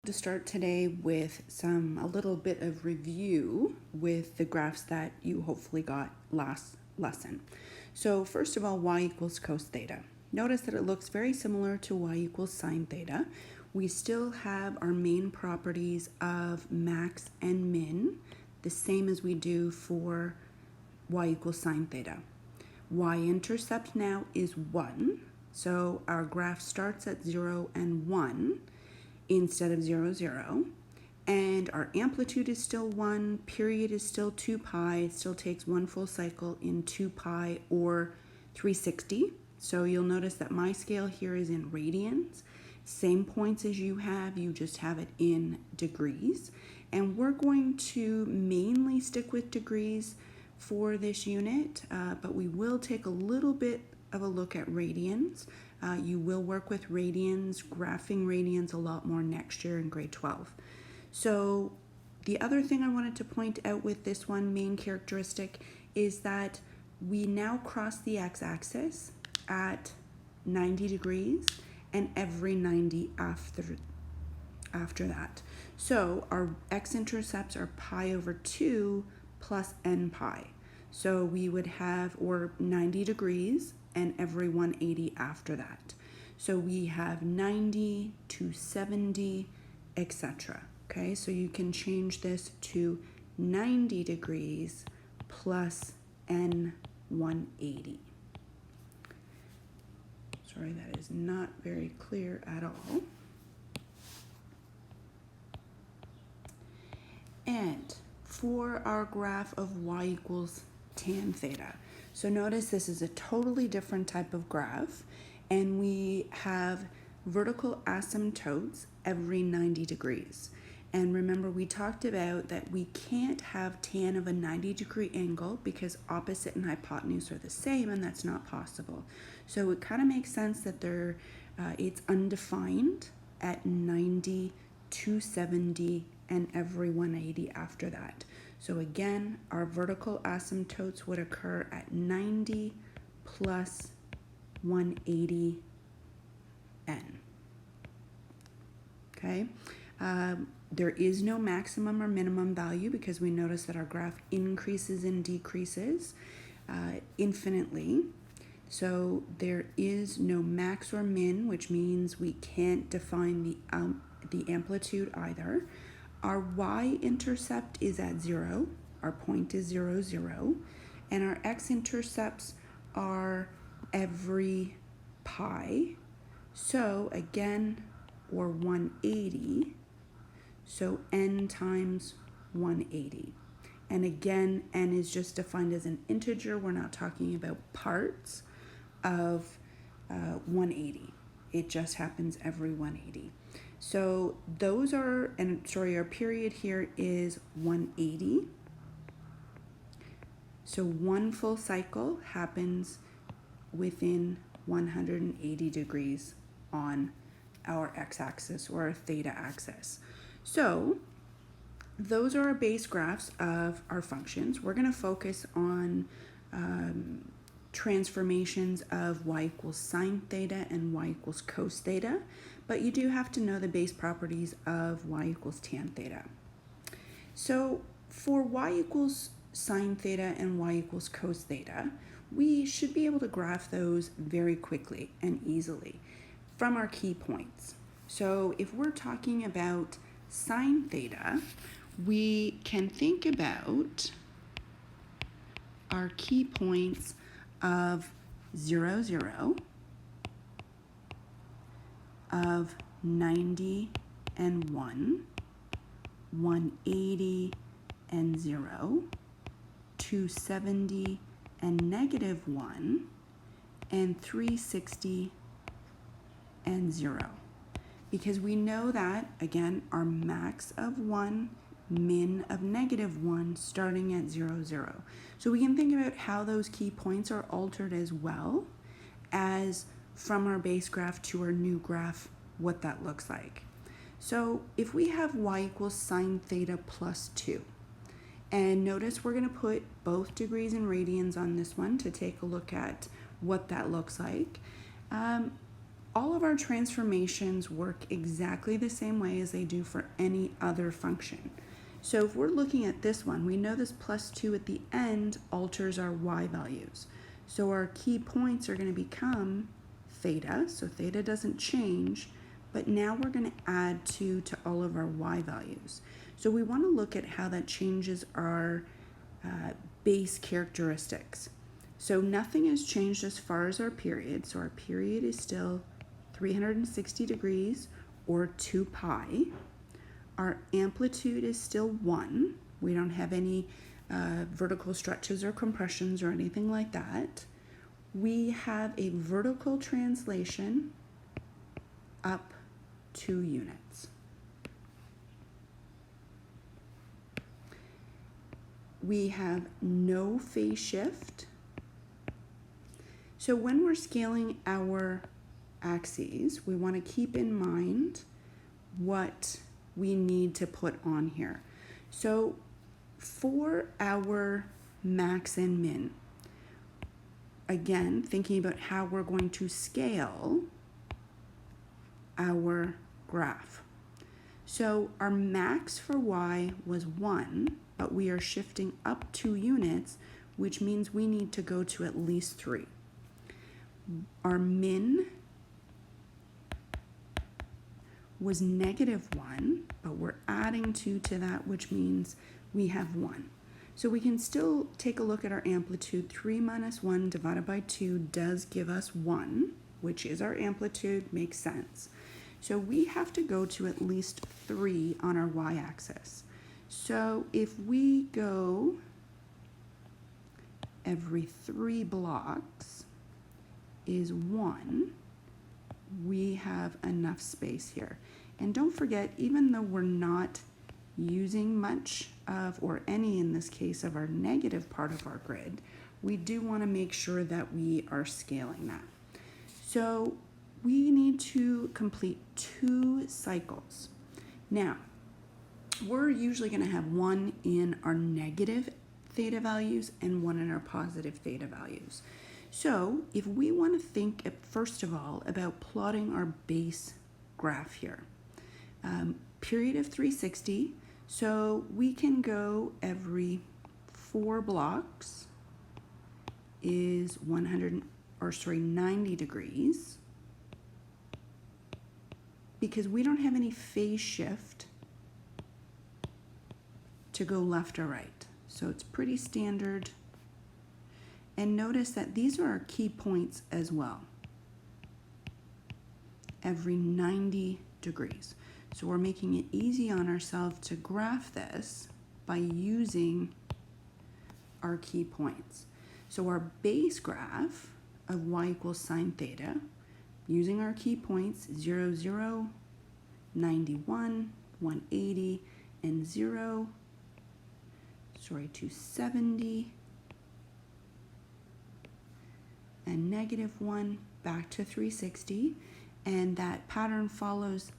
To start today with a little bit of review with the graphs that you hopefully got last lesson. So first of all, y equals cos theta. Notice that it looks very similar to y equals sine theta. We still have our main properties of max and min, the same as we do for y equals sine theta. Y-intercept now is 1, so our graph starts at 0 and 1 instead of 0, 0. And our amplitude is still 1, period is still 2 pi. It still takes one full cycle in 2 pi or 360. So you'll notice that my scale here is in radians. Same points as you just have it in degrees. And we're going to mainly stick with degrees for this unit, but we will take a little bit of a look at radians. You will work with radians, graphing radians a lot more next year in grade 12. So the other thing I wanted to point out with this one main characteristic is that we now cross the x-axis at 90 degrees and every 90 after that. So our x-intercepts are pi over 2 plus n pi. So we would have, or 90 degrees, and every 180 after that. So we have 90 to 70, etc. Okay, so you can change this to 90 degrees plus n 180. Sorry, that is not very clear at all. And for our graph of y equals tan theta, so notice this is a totally different type of graph, and we have vertical asymptotes every 90 degrees. And remember, we talked about that we can't have tan of a 90-degree angle because opposite and hypotenuse are the same, and that's not possible. So it kind of makes sense that it's undefined at 90, 270, and every 180 after that. So again, our vertical asymptotes would occur at 90 plus 180 n. Okay, there is no maximum or minimum value because we notice that our graph increases and decreases infinitely. So there is no max or min, which means we can't define the amplitude either. Our y-intercept is at 0, our point is 0, 0, and our x-intercepts are every pi, so again, or 180, so n times 180. And again, n is just defined as an integer. We're not talking about parts of 180. It just happens every 180. So those are, and sorry, our period here is 180. So one full cycle happens within 180 degrees on our x-axis or our theta axis. So those are our base graphs of our functions. We're going to focus on transformations of y equals sine theta and y equals cos theta, but you do have to know the base properties of y equals tan theta. So for y equals sine theta and y equals cos theta, we should be able to graph those very quickly and easily from our key points. So if we're talking about sine theta, we can think about our key points of 0, 0, of 90 and 1, 180 and 0, 270 and negative 1, and 360 and 0. Because we know that, again, our max of 1, min of negative 1, starting at 0, 0. So we can think about how those key points are altered as well as from our base graph to our new graph, what that looks like. So if we have y equals sine theta plus 2, and notice we're going to put both degrees and radians on this one to take a look at what that looks like. all of our transformations work exactly the same way as they do for any other function. So if we're looking at this one, we know this plus 2 at the end alters our y values. So our key points are going to become theta, so theta doesn't change, but now we're going to add 2 to all of our y values. So we want to look at how that changes our base characteristics. So nothing has changed as far as our period, so our period is still 360 degrees or 2 pi. Our amplitude is still 1. We don't have any vertical stretches or compressions or anything like that. We have a vertical translation up 2 units. We have no phase shift. So when we're scaling our axes, we want to keep in mind what we need to put on here. So for our max and min, again, thinking about how we're going to scale our graph. So our max for y was 1, but we are shifting up 2 units, which means we need to go to at least 3. Our min was -1, but we're adding 2 to that, which means we have 1. So we can still take a look at our amplitude. 3 minus 1 divided by 2 does give us 1, which is our amplitude, makes sense. So we have to go to at least 3 on our y-axis. So if we go every 3 blocks is 1, we have enough space here. And don't forget, even though we're not using much of, or any in this case, of our negative part of our grid, we do want to make sure that we are scaling that. So we need to complete 2 cycles. Now, we're usually going to have one in our negative theta values and one in our positive theta values. So if we want to think, first of all, about plotting our base graph here, period of 360, so we can go every 4 blocks is 90 degrees, because we don't have any phase shift to go left or right. So it's pretty standard. And notice that these are our key points as well, every 90 degrees. So we're making it easy on ourselves to graph this by using our key points. So our base graph of y equals sine theta, using our key points, 0, 0, 91, 180, and 270, and -1 back to 360, and that pattern follows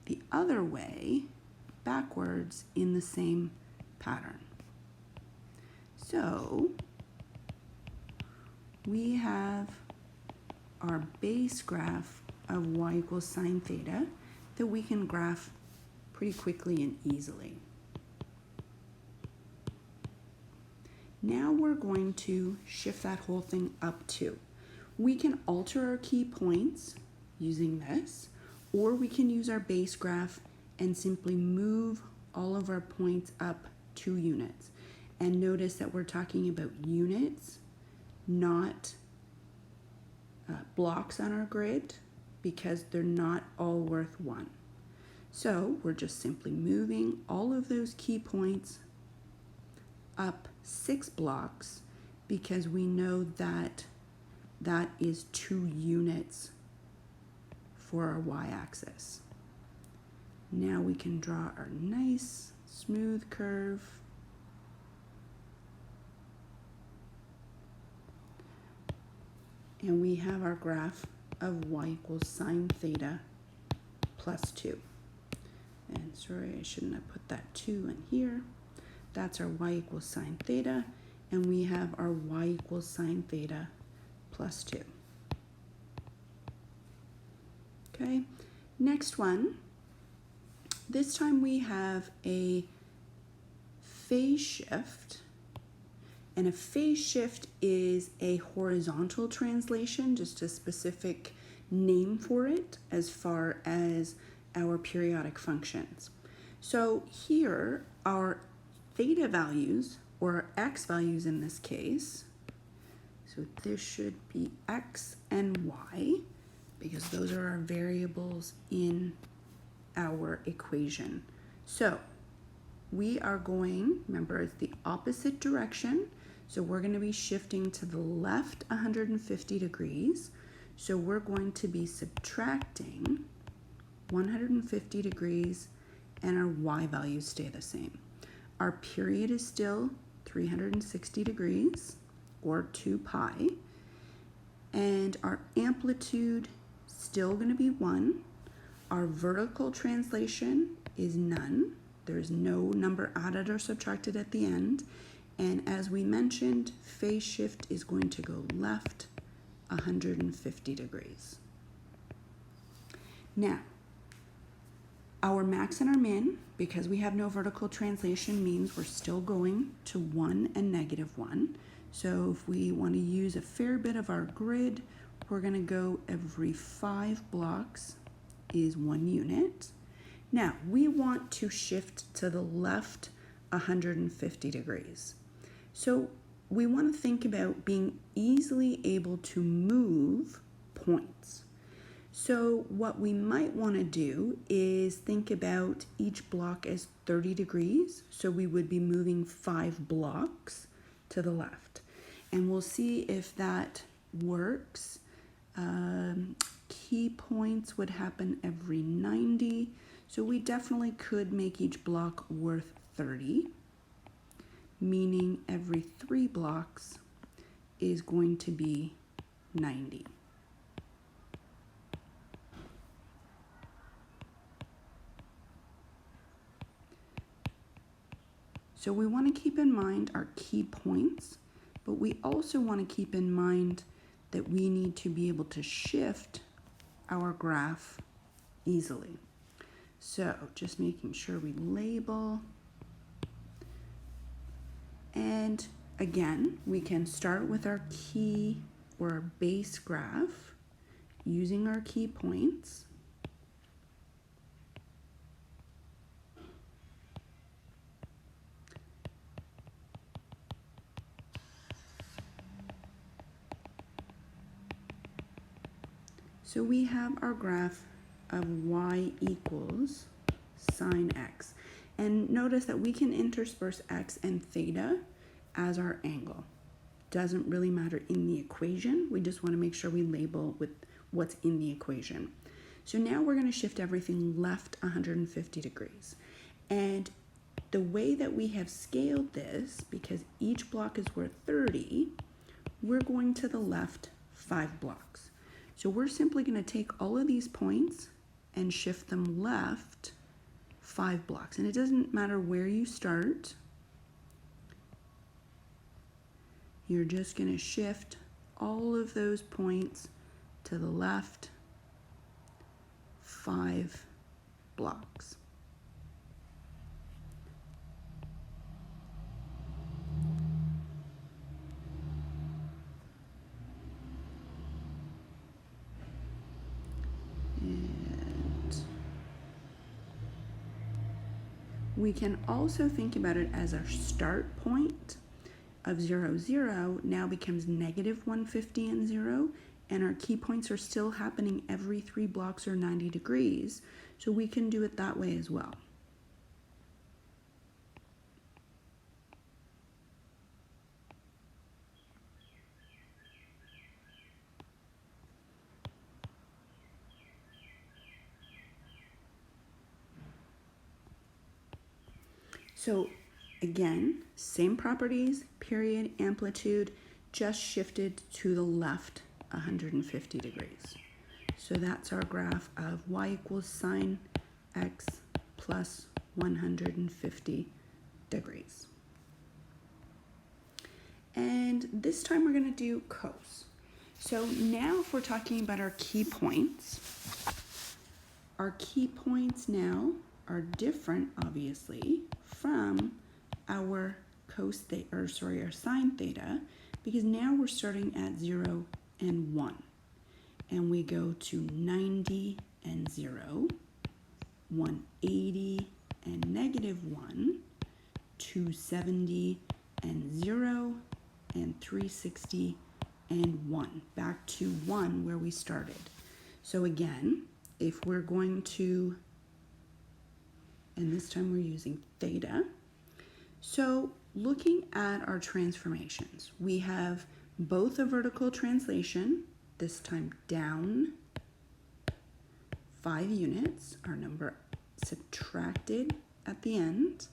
the other way backwards in the same pattern. So we have our base graph of y equals sine theta that we can graph pretty quickly and easily. Now we're going to shift that whole thing up 2. We can alter our key points using this, or we can use our base graph and simply move all of our points up 2 units. And notice that we're talking about units, not blocks on our grid, because they're not all worth 1. So we're just simply moving all of those key points up 6 blocks, because we know that that is 2 units for our y-axis. Now we can draw our nice smooth curve. And we have our graph of y equals sine theta plus 2. And sorry, I shouldn't have put that 2 in here. That's our y equals sine theta, and we have our y equals sine theta plus 2. Okay, next one. This time we have a phase shift, and a phase shift is a horizontal translation, just a specific name for it as far as our periodic functions. So here our theta values, or our x values in this case, so this should be x and y, because those are our variables in our equation. So we are going, remember it's the opposite direction, so we're going to be shifting to the left 150 degrees. So we're going to be subtracting 150 degrees, and our y values stay the same. Our period is still 360 degrees, or 2 pi, and our amplitude still going to be 1. Our vertical translation is none. There's no number added or subtracted at the end. And as we mentioned, phase shift is going to go left 150 degrees. Now, our max and our min, because we have no vertical translation, means we're still going to 1 and -1. So if we want to use a fair bit of our grid, we're going to go every 5 blocks is 1 unit. Now, we want to shift to the left 150 degrees. So we want to think about being easily able to move points. So what we might want to do is think about each block as 30 degrees. So we would be moving 5 blocks to the left. And we'll see if that works. Key points would happen every 90. So we definitely could make each block worth 30, meaning every 3 blocks is going to be 90. So we want to keep in mind our key points, but we also want to keep in mind that we need to be able to shift our graph easily. So just making sure we label. And again, we can start with our key or our base graph using our key points. So we have our graph of y equals sine x. And notice that we can intersperse x and theta as our angle. Doesn't really matter in the equation. We just want to make sure we label with what's in the equation. So now we're going to shift everything left 150 degrees. And the way that we have scaled this, because each block is worth 30, we're going to the left 5 blocks. So we're simply going to take all of these points and shift them left 5 blocks. And it doesn't matter where you start. You're just going to shift all of those points to the left 5 blocks. We can also think about it as our start point of 0, 0 now becomes -150 and 0, and our key points are still happening every 3 blocks or 90 degrees. So we can do it that way as well. So again, same properties, period, amplitude, just shifted to the left 150 degrees. So that's our graph of y equals sine x plus 150 degrees. And this time we're going to do cos. So now if we're talking about our key points, Our key points now are different, obviously, from our our sine theta, because now we're starting at 0 and 1. And we go to 90 and 0, 180 and -1, 270 and 0, and 360 and 1. Back to 1 where we started. So again, if we're going to, and this time we're using theta. So looking at our transformations, we have both a vertical translation, this time down 5 units, our number subtracted at the end,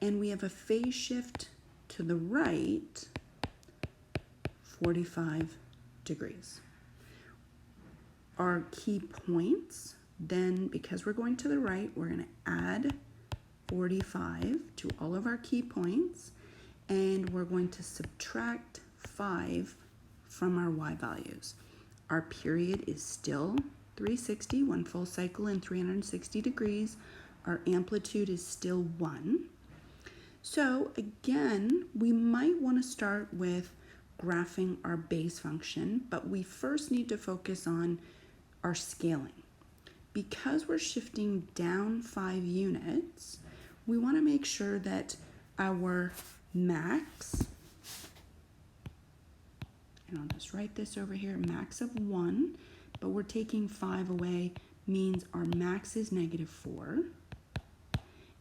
and we have a phase shift to the right 45 degrees. Our key points, then because we're going to the right, we're going to add 45 to all of our key points, and we're going to subtract 5 from our y values. Our period is still 360, one full cycle in 360 degrees. Our amplitude is still 1. So again, we might want to start with graphing our base function, but we first need to focus on our scaling. Because we're shifting down 5 units, we want to make sure that our max, and I'll just write this over here, max of 1, but we're taking 5 away, means our max is -4,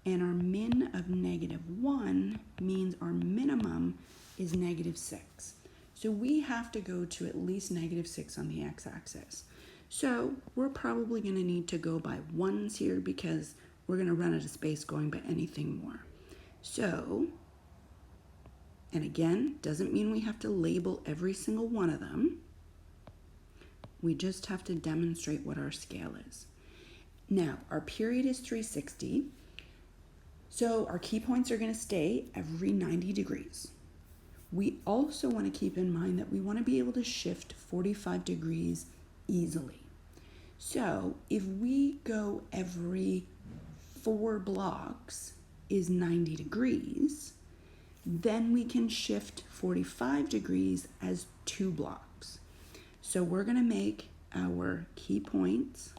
and our min of -1 means our minimum is -6. So we have to go to at least -6 on the x-axis. So we're probably going to need to go by 1s here because we're going to run out of space going by anything more. So, and again, doesn't mean we have to label every single one of them. We just have to demonstrate what our scale is. Now, our period is 360. So our key points are going to stay every 90 degrees. We also want to keep in mind that we want to be able to shift 45 degrees easily. So if we go every 4 blocks is 90 degrees, then we can shift 45 degrees as 2 blocks. So we're going to make our key points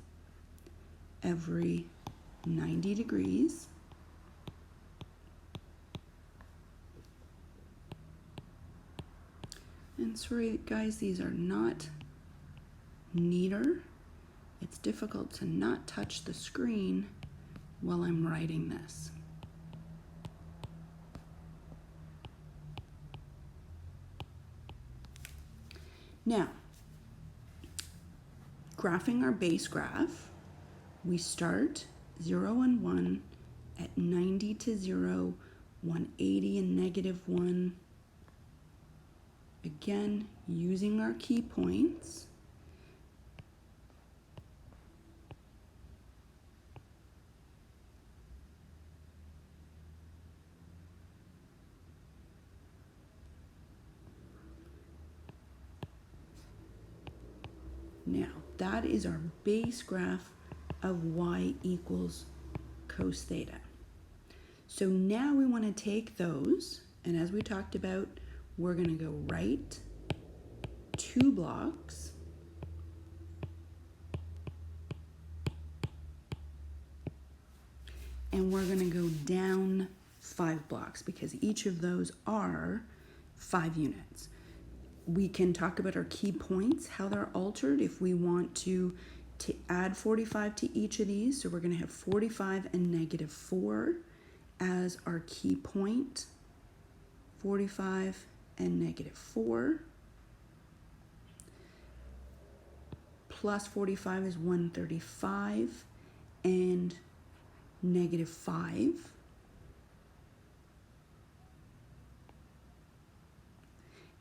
every 90 degrees. And sorry guys, these are not neater. It's difficult to not touch the screen while I'm writing this. Now, graphing our base graph, we start 0 and 1 at 90 to 0, 180 and -1. Again, using our key points. Now, that is our base graph of y equals cos theta. So now we want to take those, and as we talked about, we're going to go right 2 blocks, and we're going to go down 5 blocks because each of those are 5 units. We can talk about our key points, how they're altered if we want to add 45 to each of these. So we're going to have 45 and -4 as our key point, 45 and -4, plus 45 is 135 and -5.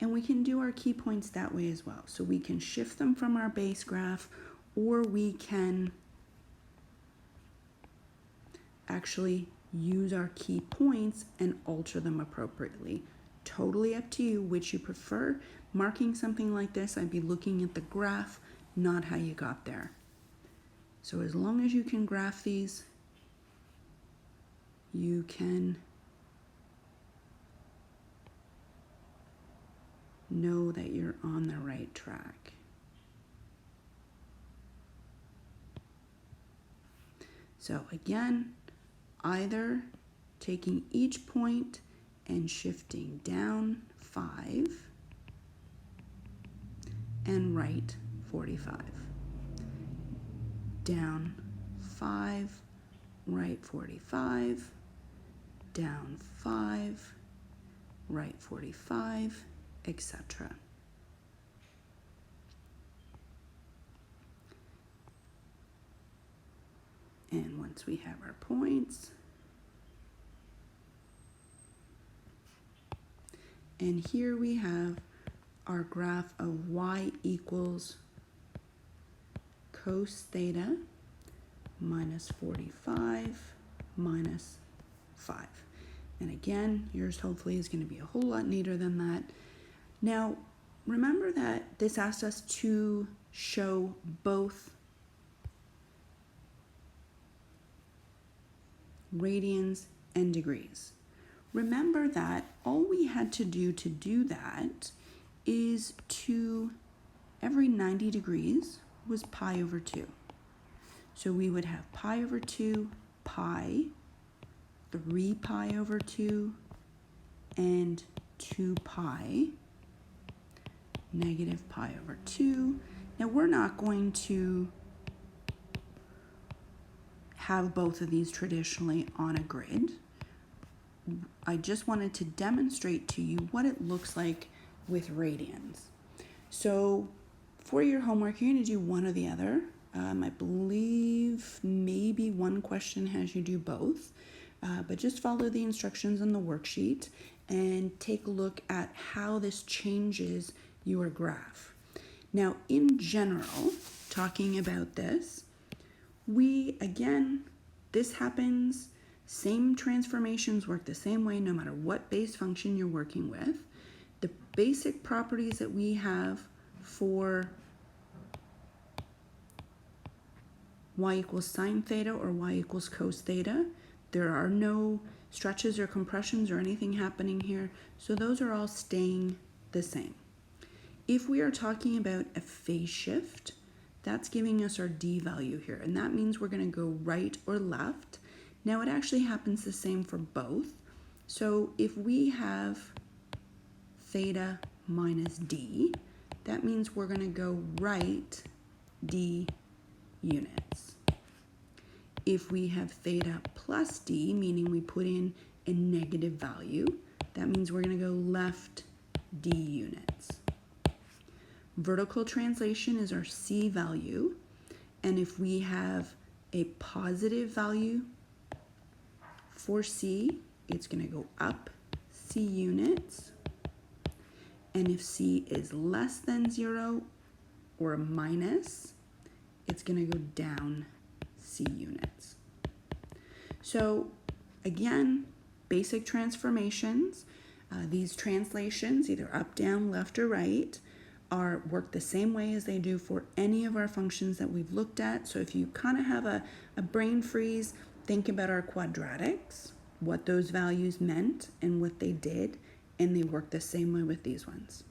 And we can do our key points that way as well. So we can shift them from our base graph, or we can actually use our key points and alter them appropriately. Totally up to you which you prefer. Marking something like this, I'd be looking at the graph, not how you got there. So as long as you can graph these, you can know that you're on the right track. So again, either taking each point and shifting down 5 and right 45. Down 5, right 45, down 5, right 45, etc. And once we have our points, and here we have our graph of y equals cos theta minus 45 minus 5. And again, yours hopefully is going to be a whole lot neater than that. Now, remember that this asked us to show both radians and degrees. Remember that all we had to do that is to, every 90 degrees was pi over 2. So we would have pi over 2, pi, 3 pi over 2, and 2 pi, negative pi over 2. Now we're not going to have both of these traditionally on a grid. I just wanted to demonstrate to you what it looks like with radians. So for your homework, you're going to do one or the other. I believe maybe one question has you do both, but just follow the instructions on the worksheet and take a look at how this changes your graph. Now, in general, talking about this, this happens, same transformations work the same way no matter what base function you're working with. The basic properties that we have for y equals sine theta or y equals cos theta, there are no stretches or compressions or anything happening here, so those are all staying the same. If we are talking about a phase shift, that's giving us our d value here, and that means we're going to go right or left. Now it actually happens the same for both. So if we have theta minus d, that means we're going to go right d units. If we have theta plus d, meaning we put in a negative value, that means we're going to go left d units. Vertical translation is our c value, and if we have a positive value for c, it's going to go up c units, and if c is less than 0 or a minus, it's going to go down c units. So again, basic transformations, these translations, either up, down, left, or right, work the same way as they do for any of our functions that we've looked at. So if you kind of have a brain freeze, think about our quadratics, what those values meant and what they did, and they work the same way with these ones.